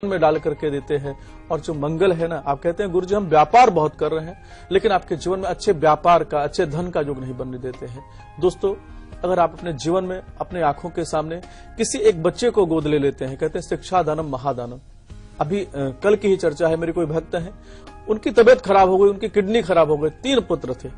में डाल करके देते हैं। और जो मंगल है ना, आप कहते हैं गुरुजी हम व्यापार बहुत कर रहे हैं लेकिन आपके जीवन में अच्छे व्यापार का, अच्छे धन का योग नहीं बनने देते हैं। दोस्तों, अगर आप अपने जीवन में अपने आंखों के सामने किसी एक बच्चे को गोद ले लेते हैं, कहते हैं शिक्षा दानम महादानम। अभी कल की ही चर्चा है, मेरे कोई भक्त हैं, उनकी तबीयत खराब हो गई, उनकी किडनी खराब हो गई, 3 पुत्र थे।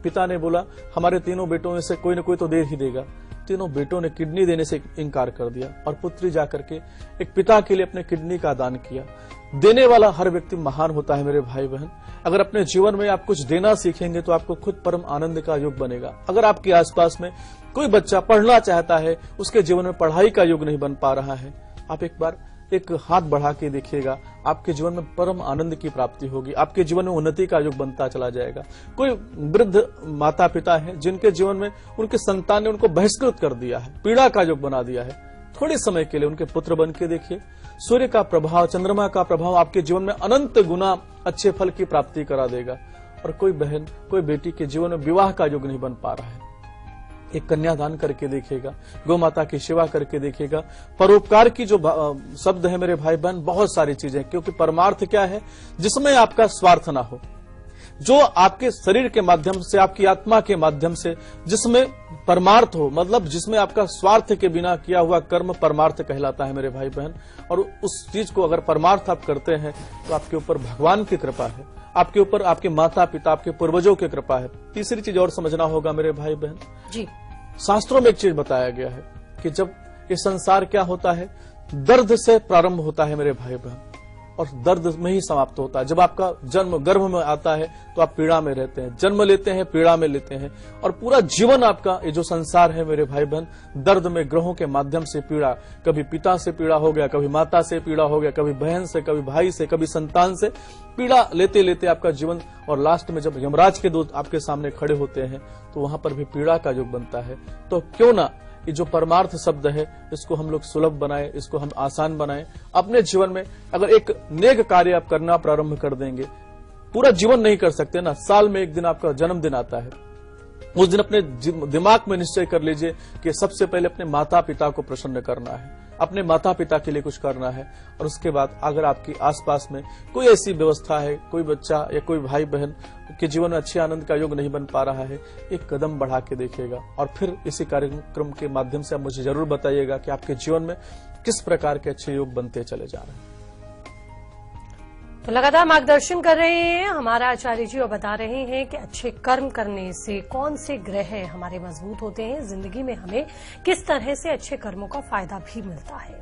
पिता ने बोला हमारे तीनों बेटों में से कोई न कोई तो दे ही देगा। तीनों बेटों ने किडनी देने से इनकार कर दिया और पुत्री जाकर के एक पिता के लिए अपने किडनी का दान किया। देने वाला हर व्यक्ति महान होता है मेरे भाई बहन। अगर अपने जीवन में आप कुछ देना सीखेंगे तो आपको खुद परम आनंद का योग बनेगा। अगर आपके आसपास में कोई बच्चा पढ़ना चाहता है, उसके जीवन में पढ़ाई का योग नहीं बन पा रहा है, आप एक बार एक हाथ बढ़ा के देखिएगा, आपके जीवन में परम आनंद की प्राप्ति होगी, आपके जीवन में उन्नति का योग बनता चला जाएगा। कोई वृद्ध माता पिता है जिनके जीवन में उनके संतान ने उनको बहिष्कृत कर दिया है, पीड़ा का योग बना दिया है, थोड़े समय के लिए उनके पुत्र बन के देखिए, सूर्य का प्रभाव, चंद्रमा का प्रभाव आपके जीवन में अनंत गुना अच्छे फल की प्राप्ति करा देगा। और कोई बहन, कोई बेटी के जीवन में विवाह का योग नहीं बन पा रहा है, एक कन्यादान करके देखेगा, गौ माता की सेवा करके देखेगा। परोपकार की जो शब्द है मेरे भाई बहन, बहुत सारी चीजें, क्योंकि परमार्थ क्या है, जिसमें आपका स्वार्थ ना हो, जो आपके शरीर के माध्यम से, आपकी आत्मा के माध्यम से जिसमें परमार्थ हो, मतलब जिसमें आपका स्वार्थ के बिना किया हुआ कर्म परमार्थ कहलाता है मेरे भाई बहन। और उस चीज को अगर परमार्थ आप करते हैं तो आपके ऊपर भगवान की कृपा है, आपके ऊपर आपके माता पिता, आपके पूर्वजों की कृपा है। तीसरी चीज और समझना होगा मेरे भाई बहन जी, शास्त्रों में एक चीज बताया गया है कि जब ये संसार क्या होता है, दर्द से प्रारंभ होता है मेरे भाई बहन और दर्द में ही समाप्त होता है। जब आपका जन्म गर्भ में आता है तो आप पीड़ा में रहते हैं, जन्म लेते हैं, पीड़ा में लेते हैं और पूरा जीवन आपका ये जो संसार है मेरे भाई बहन, दर्द में ग्रहों के माध्यम से पीड़ा, कभी पिता से पीड़ा हो गया, कभी माता से पीड़ा हो गया, कभी बहन से, कभी भाई से, कभी संतान से पीड़ा लेते लेते आपका जीवन, और लास्ट में जब यमराज के दूत आपके सामने खड़े होते हैं तो वहां पर भी पीड़ा का योग बनता है। तो क्यों ना ये जो परमार्थ शब्द है इसको हम लोग सुलभ बनाए, इसको हम आसान बनाए। अपने जीवन में अगर एक नेक कार्य आप करना प्रारंभ कर देंगे, पूरा जीवन नहीं कर सकते ना, साल में एक दिन आपका जन्मदिन आता है, उस दिन अपने दिमाग में निश्चय कर लीजिए कि सबसे पहले अपने माता पिता को प्रसन्न करना है, अपने माता पिता के लिए कुछ करना है। और उसके बाद अगर आपकी आसपास में कोई ऐसी व्यवस्था है, कोई बच्चा या कोई भाई बहन के जीवन में अच्छे आनंद का योग नहीं बन पा रहा है, एक कदम बढ़ा के देखिएगा और फिर इसी कार्यक्रम के माध्यम से आप मुझे जरूर बताइएगा कि आपके जीवन में किस प्रकार के अच्छे योग बनते चले जा रहे हैं। तो लगातार मार्गदर्शन कर रहे हैं हमारा आचार्य जी और बता रहे हैं कि अच्छे कर्म करने से कौन से ग्रह हमारे मजबूत होते हैं, जिंदगी में हमें किस तरह से अच्छे कर्मों का फायदा भी मिलता है।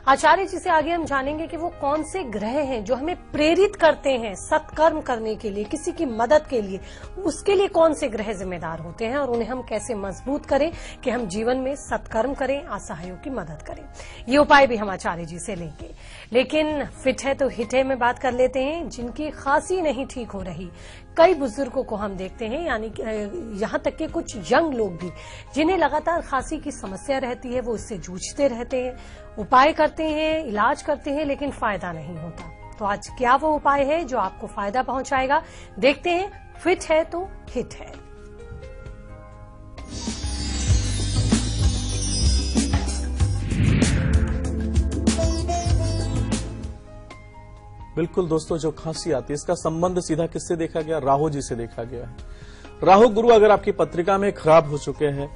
आचार्य जी से आगे हम जानेंगे कि वो कौन से ग्रह हैं जो हमें प्रेरित करते हैं सत्कर्म करने के लिए, किसी की मदद के लिए, उसके लिए कौन से ग्रह जिम्मेदार होते हैं और उन्हें हम कैसे मजबूत करें कि हम जीवन में सत्कर्म करें, असहायों की मदद करें। ये उपाय भी हम आचार्य जी से लेंगे। लेकिन फिट है तो हिट है में बात कर लेते हैं, जिनकी खांसी नहीं ठीक हो रही। कई बुजुर्गों को हम देखते हैं, यानी यहाँ तक कि कुछ यंग लोग भी, जिन्हें लगातार खांसी की समस्या रहती है, वो इससे जूझते रहते हैं, उपाय करते हैं, इलाज करते हैं, लेकिन फायदा नहीं होता। तो आज क्या वो उपाय है जो आपको फायदा पहुंचाएगा, देखते हैं। फिट है तो हिट है। बिल्कुल दोस्तों, जो खांसी आती है इसका संबंध सीधा किससे देखा गया, राहु जी से देखा गया है। राहु गुरु अगर आपकी पत्रिका में खराब हो चुके हैं,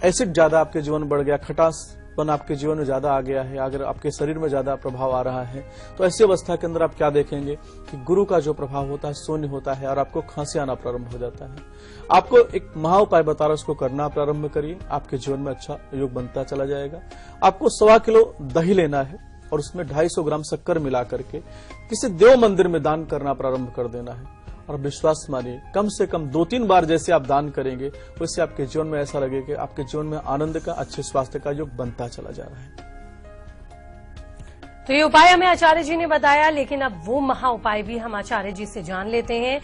एसिड ज्यादा आपके जीवन में बढ़ गया, खटासपन आपके जीवन में ज्यादा आ गया है, अगर आपके शरीर में ज्यादा प्रभाव आ रहा है, तो ऐसी अवस्था के अंदर आप क्या देखेंगे कि गुरु का जो प्रभाव होता है शून्य होता है और आपको खांसी आना प्रारंभ हो जाता है। आपको एक महा उपाय बता रहा, उसको करना प्रारंभ करिए, आपके जीवन में अच्छा योग बनता चला जाएगा। आपको 1.25 किलो दही लेना है और उसमें 250 ग्राम शक्कर मिला करके किसी देव मंदिर में दान करना प्रारंभ कर देना है। और विश्वास मानिए, कम से कम 2-3 बार जैसे आप दान करेंगे वैसे आपके जीवन में ऐसा लगेगा कि आपके जीवन में आनंद का, अच्छे स्वास्थ्य का योग बनता चला जा रहा है। तो ये उपाय हमें आचार्य जी ने बताया, लेकिन अब वो महा उपाय भी हम आचार्य जी से जान लेते हैं,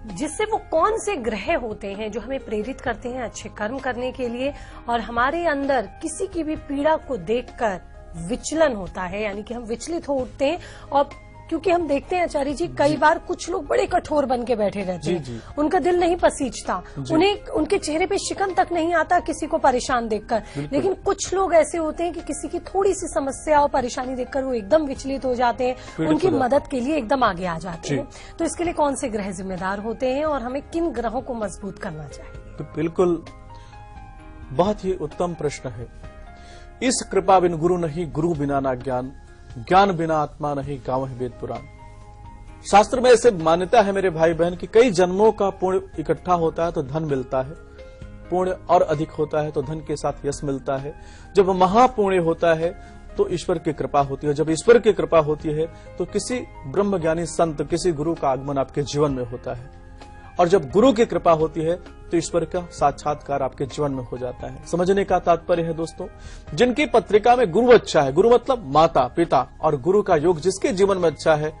जिससे वो कौन से ग्रह होते हैं जो हमें प्रेरित करते हैं अच्छे कर्म करने के लिए, और हमारे अंदर किसी की भी पीड़ा को देखकर विचलन होता है, यानी कि हम विचलित हो उठते हैं और क्योंकि हम देखते हैं आचार्य जी कई बार कुछ लोग बड़े कठोर बन के बैठे रहते जी, हैं, जी। उनका दिल नहीं पसीजता, उन्हें उनके चेहरे पे शिकन तक नहीं आता किसी को परेशान देखकर। लेकिन कुछ लोग ऐसे होते हैं कि किसी की थोड़ी सी समस्या और परेशानी देखकर वो एकदम विचलित हो जाते हैं, उनकी मदद के लिए एकदम आगे आ जाते हैं। तो इसके लिए कौन से ग्रह जिम्मेदार होते हैं और हमें किन ग्रहों को मजबूत करना चाहिए? तो बिल्कुल बहुत ही उत्तम प्रश्न है। इस कृपा बिन गुरु नहीं, गुरु बिना ना ज्ञान, ज्ञान बिना आत्मा नहीं, गाँव है वेद पुराण। शास्त्र में ऐसे मान्यता है मेरे भाई बहन कि कई जन्मों का पुण्य इकट्ठा होता है तो धन मिलता है, पुण्य और अधिक होता है तो धन के साथ यश मिलता है। जब महापुण्य होता है तो ईश्वर की कृपा होती है, जब ईश्वर की कृपा होती है तो किसी ब्रह्मज्ञानी संत, किसी गुरु का आगमन आपके जीवन में होता है, और जब गुरु की कृपा होती है तो ईश्वर का साक्षात्कार आपके जीवन में हो जाता है। समझने का तात्पर्य है दोस्तों, जिनकी पत्रिका में गुरु अच्छा है, गुरु मतलब माता पिता, और गुरु का योग जिसके जीवन में अच्छा है,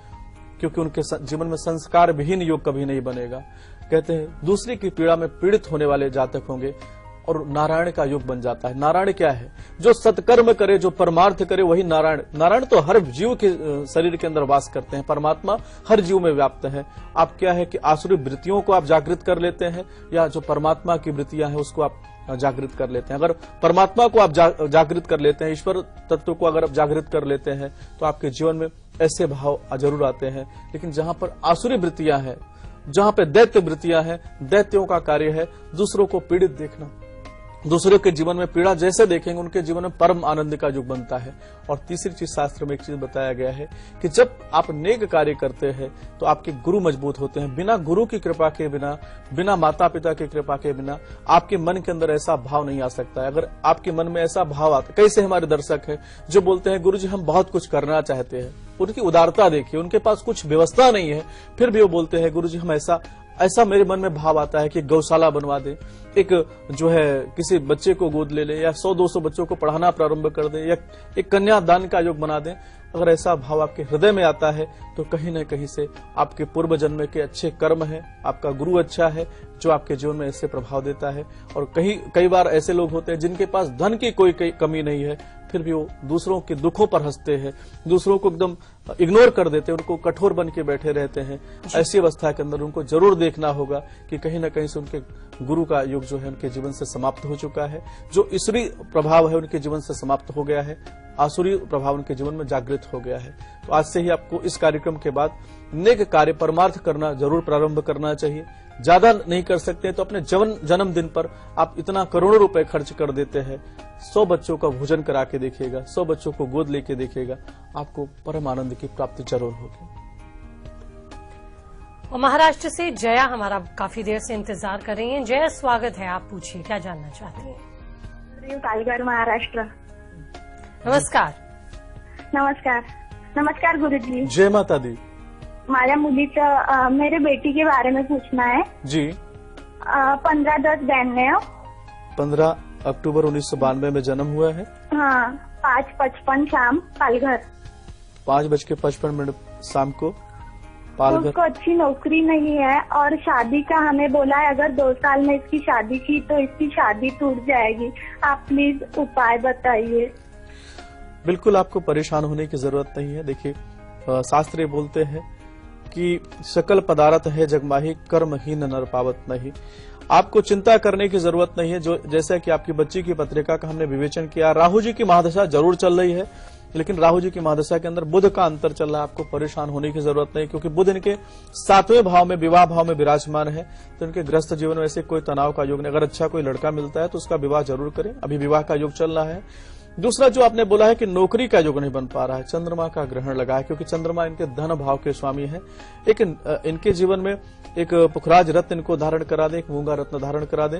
क्योंकि उनके जीवन में संस्कार विहीन योग कभी नहीं बनेगा। कहते हैं दूसरे की पीड़ा में पीड़ित होने वाले जातक होंगे और नारायण का योग बन जाता है। नारायण क्या है? जो सत्कर्म करे, जो परमार्थ करे, वही नारायण। नारायण तो हर जीव के शरीर के अंदर वास करते हैं, परमात्मा हर जीव में व्याप्त है। आप क्या है कि आसुरी वृत्तियों को आप जागृत कर लेते हैं, या जो परमात्मा की वृत्तियां हैं उसको आप जागृत कर लेते हैं। अगर परमात्मा को आप जागृत कर लेते हैं, ईश्वर तत्व को अगर आप जागृत कर लेते हैं, तो आपके जीवन में ऐसे भाव जरूर आते हैं। लेकिन जहां पर आसुरी वृत्तियां हैं, जहां पे दैत्य वृत्तियां हैं, दैत्यों का कार्य है दूसरों को पीड़ित देखना, दूसरों के जीवन में पीड़ा जैसे देखेंगे उनके जीवन में परम आनंद का युग बनता है। और तीसरी चीज शास्त्र में एक चीज बताया गया है कि जब आप नेक कार्य करते हैं तो आपके गुरु मजबूत होते हैं। बिना गुरु की कृपा के बिना, बिना माता पिता की कृपा के बिना आपके मन के अंदर ऐसा भाव नहीं आ सकता है। अगर आपके मन में ऐसा भाव आता, कैसे हमारे दर्शक है जो बोलते हैं गुरु जी हम बहुत कुछ करना चाहते हैं, उनकी उदारता देखिए, उनके पास कुछ व्यवस्था नहीं है, फिर भी वो बोलते हैं गुरु जी हम ऐसा मेरे मन में भाव आता है कि गौशाला बनवा दे, एक जो है किसी बच्चे को गोद ले ले, या 100-200 बच्चों को पढ़ाना प्रारंभ कर दे, या एक कन्यादान का योग बना दे। अगर ऐसा भाव आपके हृदय में आता है तो कहीं न कहीं से आपके पूर्व जन्म के अच्छे कर्म है, आपका गुरु अच्छा है जो आपके जीवन में ऐसे प्रभाव देता है। और कई बार ऐसे लोग होते हैं जिनके पास धन की कोई कमी नहीं है, फिर भी वो दूसरों के दुखों पर हंसते हैं, दूसरों को एकदम इग्नोर कर देते हैं, उनको कठोर बन के बैठे रहते हैं। ऐसी अवस्था के अंदर उनको जरूर देखना होगा कि कहीं न कहीं से उनके गुरु का युग जो है उनके जीवन से समाप्त हो चुका है, जो ईश्वरी प्रभाव है उनके जीवन से समाप्त हो गया है, आसुरी प्रभाव उनके जीवन में जागृत हो गया है। तो आज से ही आपको इस कार्यक्रम के बाद नेक कार्य परमार्थ करना जरूर प्रारंभ करना चाहिए। ज्यादा नहीं कर सकते तो अपने जन्मदिन पर आप इतना करोड़ों रुपए खर्च कर देते हैं, 100 बच्चों का भोजन करा के देखिएगा, 100 बच्चों को गोद लेके देखिएगा, आपको परम आनंद की प्राप्ति जरूर होगी। और महाराष्ट्र से जया हमारा काफी देर से इंतजार कर रही हैं। जया स्वागत है, आप पूछिए क्या जानना चाहती हैं? पालघर महाराष्ट्र। नमस्कार। नमस्कार नमस्कार गुरुजी। जय माता दी। माझ्या मुलीचं मेरे बेटी के बारे में पूछना है जी। 15/10/92। 15 अक्टूबर 1992 में जन्म हुआ है। हाँ, 5:55 शाम पालघर। 5:55 शाम को पालघर। उसको अच्छी नौकरी नहीं है और शादी का हमें बोला है, अगर 2 साल में इसकी शादी की तो इसकी शादी टूट जाएगी। आप प्लीज उपाय बताइए। बिल्कुल आपको परेशान होने की जरूरत नहीं है। देखिए शास्त्र बोलते हैं कि सकल पदार्थ है जगमाही, कर्महीन नर पावत नहीं। आपको चिंता करने की जरूरत नहीं है। जो जैसा कि आपकी बच्ची की पत्रिका का हमने विवेचन किया, राहु जी की महादशा जरूर चल रही है, लेकिन राहु जी की महादशा के अंदर बुध का अंतर चल रहा है। आपको परेशान होने की जरूरत नहीं, क्योंकि बुध इनके 7वें भाव में, विवाह भाव में विराजमान है। तो इनके ग्रस्त जीवन में ऐसे कोई तनाव का योग नहीं। अगर अच्छा कोई लड़का मिलता है तो उसका विवाह जरूर करें, अभी विवाह का योग चल रहा है। दूसरा जो आपने बोला है कि नौकरी का योग नहीं बन पा रहा है, चंद्रमा का ग्रहण लगा है, क्योंकि चंद्रमा इनके धन भाव के स्वामी है। एक इनके जीवन में एक पुखराज रत्न इनको धारण करा दें, एक मूंगा रत्न धारण करा दें,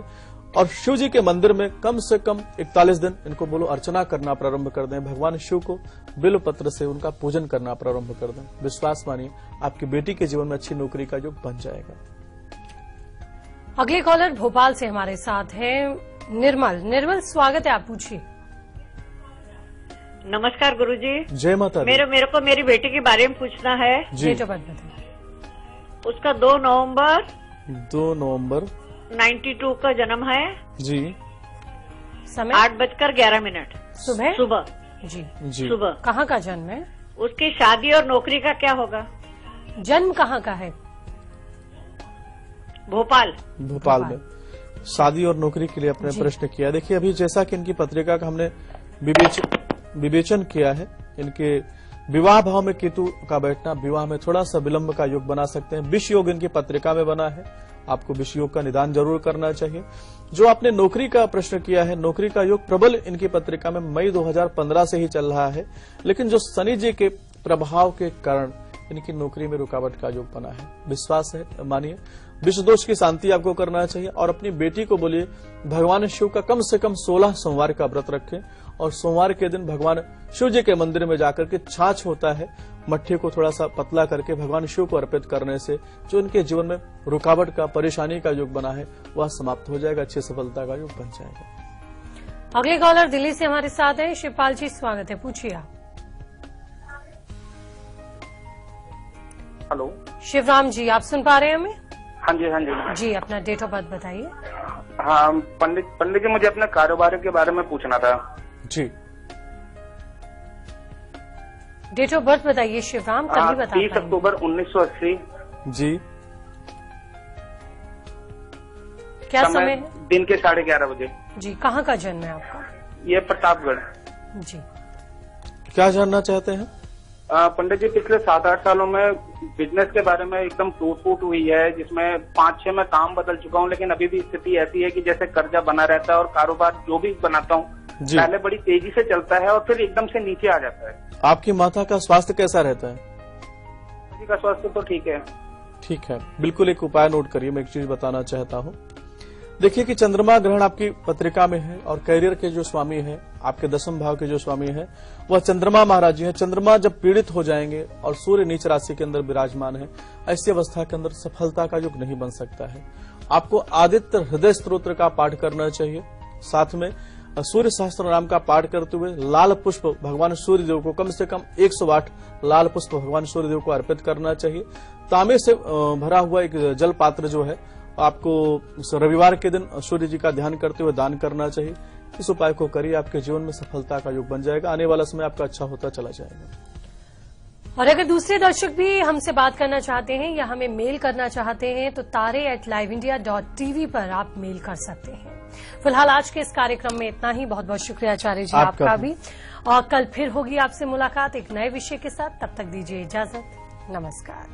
और शिव जी के मंदिर में कम से कम 41 दिन इनको बोलो अर्चना करना प्रारंभ कर दें। भगवान शिव को बिल्व पत्र से उनका पूजन करना प्रारंभ कर दें। विश्वास मानिए आपकी बेटी के जीवन में अच्छी नौकरी का योग बन जाएगा। अगले कॉलर भोपाल से हमारे साथ है निर्मल स्वागत है, आप पूछिए। नमस्कार गुरुजी। जय माता दी। मेरे को मेरी बेटी के बारे में पूछना है। डेट ऑफ बर्थ बताइए। उसका 2 नवंबर 92 का जन्म है जी। समय 8:11 सुबह सुबह जी। जी। सुबह। कहाँ का जन्म है? उसकी शादी और नौकरी का क्या होगा? जन्म कहाँ का है? भोपाल। भोपाल में। शादी और नौकरी के लिए अपने प्रश्न किया। देखिए, अभी जैसा कि इनकी पत्रिका का हमने विवेचन किया है, इनके विवाह भाव में केतु का बैठना विवाह में थोड़ा सा विलंब का योग बना सकते हैं। विष योग इनकी पत्रिका में बना है, आपको विष योग का निदान जरूर करना चाहिए। जो आपने नौकरी का प्रश्न किया है, नौकरी का योग प्रबल इनकी पत्रिका में मई 2015 से ही चल रहा है, लेकिन जो शनि जी के प्रभाव के कारण इनकी नौकरी में रुकावट का योग बना है। विश्वास है, मानिए। विषय दोष की शांति आपको करना चाहिए और अपनी बेटी को बोलिए भगवान शिव का कम से कम 16 सोमवार का व्रत रखें और सोमवार के दिन भगवान शिव जी के मंदिर में जाकर के छाछ होता है, मट्ठे को थोड़ा सा पतला करके भगवान शिव को अर्पित करने से जो इनके जीवन में रुकावट का, परेशानी का योग बना है वह समाप्त हो जाएगा, अच्छी सफलता का योग बन जाएगा। अगले कॉलर दिल्ली से हमारे साथ है शिवपाल जी, स्वागत है, पूछिए आप। हेलो शिवराम जी, आप सुन पा रहे हैं हमें? हाँ जी जी, अपना डेट ऑफ बर्थ बताइए। हाँ पंडित जी, मुझे अपने कारोबार के बारे में पूछना था। जी, डेट ऑफ बर्थ बताइए शिवराम, तभी बता 30 अक्टूबर 1980। जी। क्या समय है? दिन के 11:30 बजे। जी, कहाँ का जन्म है आपका? ये प्रतापगढ़। जी, क्या जानना चाहते हैं? पंडित जी, पिछले 7-8 सालों में बिजनेस के बारे में एकदम टूट फूट हुई है, जिसमें 5-6 में काम बदल चुका हूँ, लेकिन अभी भी स्थिति ऐसी है कि जैसे कर्जा बना रहता है और कारोबार जो भी बनाता हूँ पहले बड़ी तेजी से चलता है और फिर एकदम से नीचे आ जाता है। आपकी माता का स्वास्थ्य कैसा रहता है? जी का स्वास्थ्य तो ठीक है। ठीक है, बिल्कुल एक उपाय नोट करिए। मैं एक चीज बताना चाहता हूँ। देखिए कि चंद्रमा ग्रहण आपकी पत्रिका में है और कैरियर के जो स्वामी है, आपके 10वें भाव के जो स्वामी है वह चंद्रमा महाराज जी है। चंद्रमा जब पीड़ित हो जाएंगे और सूर्य नीच राशि के अंदर विराजमान है, ऐसी अवस्था के अंदर सफलता का योग नहीं बन सकता है। आपको आदित्य हृदय स्तोत्र का पाठ करना चाहिए, साथ में सूर्य सहस्त्र नाम का पाठ करते हुए लाल पुष्प भगवान सूर्य देव को कम से कम 108 लाल पुष्प भगवान सूर्य देव को अर्पित करना चाहिए। तांबे से भरा हुआ एक जल पात्र जो है आपको रविवार के दिन सूर्य जी का ध्यान करते हुए दान करना चाहिए। इस उपाय को करिए, आपके जीवन में सफलता का योग बन जाएगा, आने वाला समय आपका अच्छा होता चला जाएगा। और अगर दूसरे दर्शक भी हमसे बात करना चाहते हैं या हमें मेल करना चाहते हैं तो tare@liveindia.tv पर आप मेल कर सकते हैं। फिलहाल आज के इस कार्यक्रम में इतना ही। बहुत बहुत शुक्रिया आचार्य जी आपका भी। और कल फिर होगी आपसे मुलाकात एक नए विषय के साथ। तब तक दीजिए इजाजत। नमस्कार।